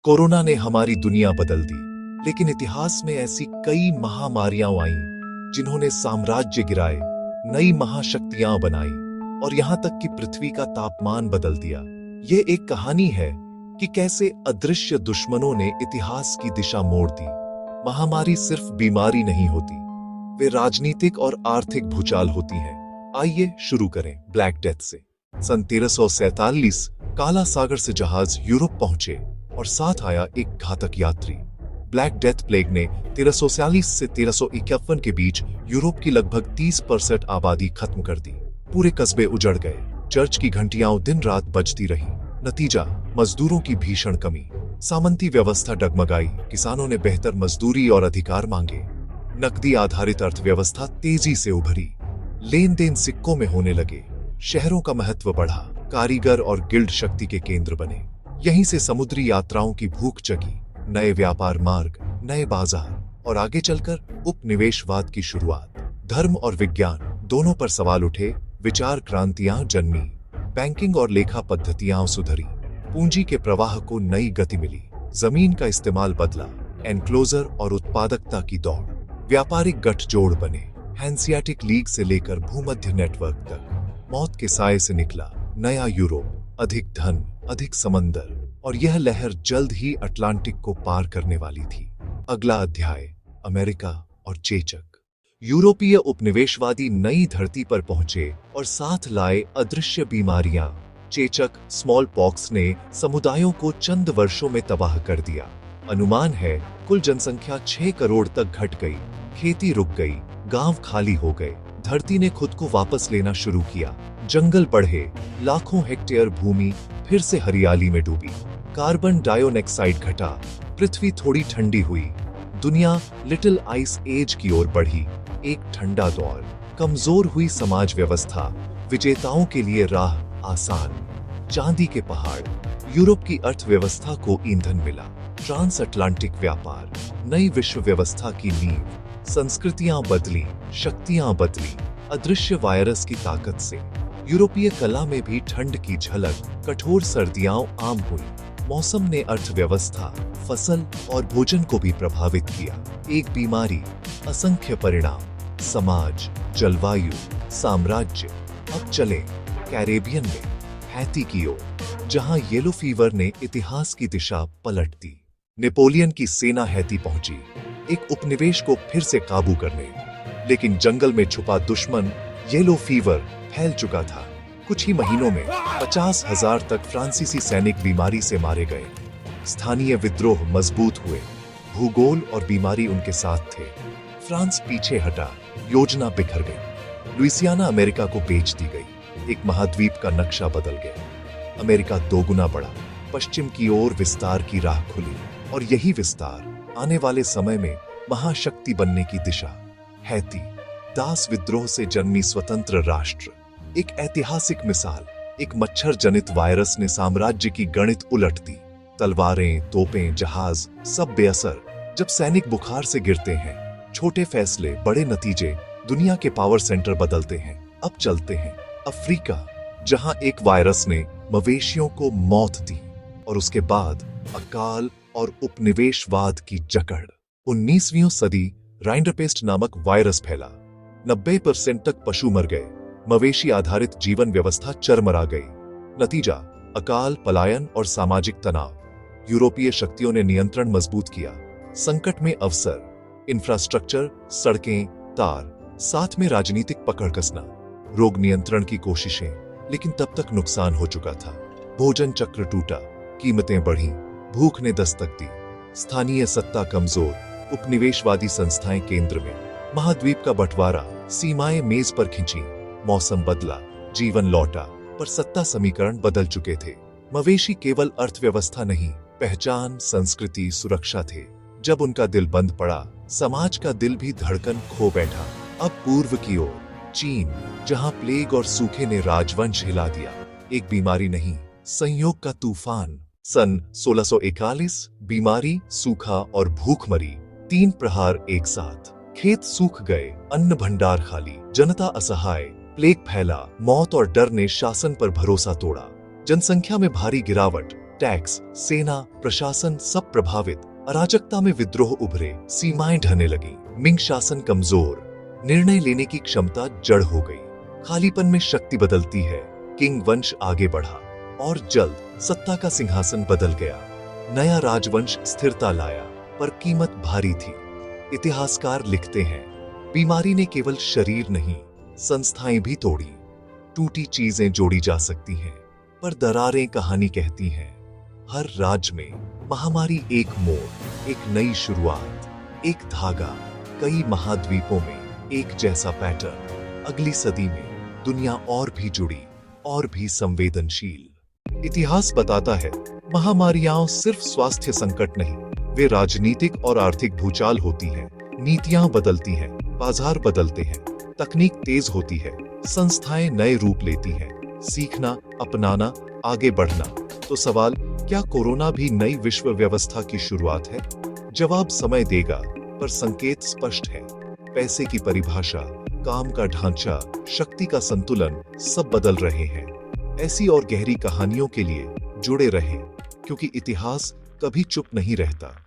Corona ने हमारी दुनिया बदल दी, लेकिन इतिहास में ऐसी कई महामारियां आईं जिन्होंने साम्राज्य गिराए, नई महाशक्तियां बनाई और यहां तक कि पृथ्वी का तापमान बदल दिया। ये एक कहानी है कि कैसे अदृश्य दुश्मनों ने इतिहास की दिशा मोड़ दी। महामारी सिर्फ बीमारी नहीं होती, वे राजनीतिक और आर्थिक भूचाल होती हैं। आइए शुरू करें ब्लैक डेथ से। सन 1347 काला सागर से जहाज यूरोप पहुंचे और साथ आया एक घातक यात्री। ब्लैक डेथ प्लेग ने 1340 से 1351 के बीच यूरोप की लगभग 30% आबादी खत्म कर दी। पूरे कस्बे उजड़ गए, चर्च की घंटियां दिन रात बजती रहीं। नतीजा, मजदूरों की भीषण कमी, सामंती व्यवस्था डगमगाई, किसानों ने बेहतर मजदूरी और अधिकार मांगे। नकदी आधारित अर्थव्यवस्था तेजी से उभरी, लेन देन सिक्कों में होने लगे। शहरों का महत्व बढ़ा, कारीगर और गिल्ड शक्ति के केंद्र बने। यहीं से समुद्री यात्राओं की भूख जगी, नए व्यापार मार्ग, नए बाजार और आगे चलकर उपनिवेशवाद की शुरुआत। धर्म और विज्ञान दोनों पर सवाल उठे, विचार क्रांतियां जन्मी, बैंकिंग और लेखा पद्धतियां सुधरी, पूंजी के प्रवाह को नई गति मिली, जमीन का इस्तेमाल बदला, एनक्लोजर और उत्पादकता की दौड़, व्यापारिक गठजोड़ बने, हैंसियाटिक लीग से लेकर भूमध्य नेटवर्क तक। मौत के साए से निकला नया यूरोप, अधिक धन, अधिक समंदर, और यह लहर जल्द ही अटलांटिक को पार करने वाली थी। अगला अध्याय, अमेरिका और चेचक। यूरोपीय उपनिवेशवादी नई धरती पर पहुंचे और साथ लाए अदृश्य बीमारियां। चेचक, स्मॉल पॉक्स ने समुदायों को चंद वर्षों में तबाह कर दिया। अनुमान है कुल जनसंख्या 6 करोड़ तक घट गई, खेती रुक गई, गांव खाली हो गए, धरती ने खुद को वापस लेना शुरू किया। जंगल बढ़े, लाखों हेक्टेयर भूमि फिर से हरियाली में डूबी। कार्बन डाइऑक्साइड घटा, पृथ्वी थोड़ी ठंडी हुई, दुनिया लिटिल आइस एज की ओर बढ़ी। एक ठंडा दौर, कमजोर हुई समाज व्यवस्था, विजेताओं के लिए राह आसान। चांदी के पहाड़, यूरोप की अर्थव्यवस्था को ईंधन मिला। ट्रांस अटलांटिक व्यापार, नई विश्व व्यवस्था की नींव। संस्कृतियां बदली, शक्तियां बदली, अदृश्य वायरस की ताकत से। यूरोपीय कला में भी ठंड की झलक, कठोर सर्दियां आम हुई। मौसम ने अर्थव्यवस्था, फसल और भोजन को भी प्रभावित किया। एक बीमारी, असंख्य परिणाम, समाज, जलवायु, साम्राज्य। अब चले कैरेबियन में, हैती की ओर, जहां येलो फीवर ने इतिहास की दिशा पलट दी। नेपोलियन की सेना हैती पहुंची, एक उपनिवेश को फिर से काबू करने, लेकिन जंगल में छुपा दुश्मन येलो फीवर फैल चुका था। कुछ ही महीनों में 50,000 तक फ्रांसीसी सैनिक बीमारी से मारे गए। स्थानीय विद्रोह मजबूत हुए, भूगोल और बीमारी उनके साथ थे। फ्रांस पीछे हटा, योजना बिखर गई। लुइसियाना अमेरिका को बेच दी गई, एक महाद्वीप का नक्शा बदल गया। अमेरिका दोगुना बढ़ा, पश्चिम की ओर विस्तार की राह खुली, और यही विस्तार आने वाले समय में महाशक्ति बनने की दिशा। हैती, दास विद्रोह से जन्मी स्वतंत्र राष्ट्र, एक ऐतिहासिक मिसाल। एक मच्छर जनित वायरस ने साम्राज्य की गणित उलट दी। तलवारें, तोपें, जहाज सब बेअसर जब सैनिक बुखार से गिरते हैं। छोटे फैसले, बड़े नतीजे, दुनिया के पावर सेंटर बदलते हैं। अब चलते हैं अफ्रीका, जहां एक वायरस ने मवेशियों को मौत दी, और उसके बाद अकाल और उपनिवेशवाद की जकड़। 19वीं सदी राइंडरपेस्ट नामक वायरस फैला, 90% तक पशु मर गए, मवेशी आधारित जीवन व्यवस्था चरमरा गई। नतीजा, अकाल, पलायन और सामाजिक तनाव। यूरोपीय शक्तियों ने नियंत्रण मजबूत किया। संकट में अवसर, इंफ्रास्ट्रक्चर, सड़कें, तार, साथ में राजनीतिक पकड़ कसना। रोग नियंत्रण की कोशिशें, लेकिन तब तक नुकसान हो चुका था। भोजन चक्र टूटा, कीमतें बढ़ी, भूख ने दस्तक दी। स्थानीय सत्ता कमजोर, उपनिवेशवादी संस्थाएं केंद्र में। महाद्वीप का बंटवारा, सीमाएं मेज पर खिंची। मौसम बदला, जीवन लौटा, पर सत्ता समीकरण बदल चुके थे। मवेशी केवल अर्थव्यवस्था नहीं, पहचान, संस्कृति, सुरक्षा थे। जब उनका दिल बंद पड़ा, समाज का दिल भी धड़कन खो बैठा। अब पूर्व की ओर, चीन, जहां प्लेग और सूखे ने राजवंश हिला दिया। एक बीमारी नहीं, संयोग का तूफान। सन 1641, बीमारी, सूखा और भूखमरी, 3 प्रहार एक साथ। खेत सूख गए, अन्न भंडार खाली, जनता असहाय। प्लेग फैला, मौत और डर ने शासन पर भरोसा तोड़ा। जनसंख्या में भारी गिरावट, टैक्स, सेना, प्रशासन सब प्रभावित। अराजकता में विद्रोह उभरे, सीमाएं ढहने लगी। मिंग शासन कमजोर, निर्णय लेने की क्षमता जड़ हो गई। खालीपन में शक्ति बदलती है। किंग वंश आगे बढ़ा और जल्द सत्ता का सिंहासन बदल गया। नया राजवंश स्थिरता लाया, पर कीमत भारी थी। इतिहासकार लिखते हैं, बीमारी ने केवल शरीर नहीं, संस्थाएं भी तोड़ी। टूटी चीजें जोड़ी जा सकती हैं, पर दरारें कहानी कहती हैं। हर राज्य में महामारी एक मोड़, एक नई शुरुआत, एक धागा। कई महाद्वीपों में एक जैसा पैटर्न। अगली सदी में दुनिया और भी जुड़ी, और भी संवेदनशील। इतिहास बताता है, महामारियां सिर्फ स्वास्थ्य संकट नहीं, वे राजनीतिक और आर्थिक भूचाल होती हैं। नीतियां बदलती हैं, बाजार बदलते हैं, तकनीक तेज होती है, संस्थाएं नए रूप लेती हैं। सीखना, अपनाना, आगे बढ़ना। तो सवाल, क्या कोरोना भी नई विश्व व्यवस्था की शुरुआत है? जवाब समय देगा, पर संकेत स्पष्ट है। पैसे की परिभाषा, काम का ढांचा, शक्ति का संतुलन सब बदल रहे हैं। ऐसी और गहरी कहानियों के लिए जुड़े रहें, क्योंकि इतिहास कभी चुप नहीं रहता।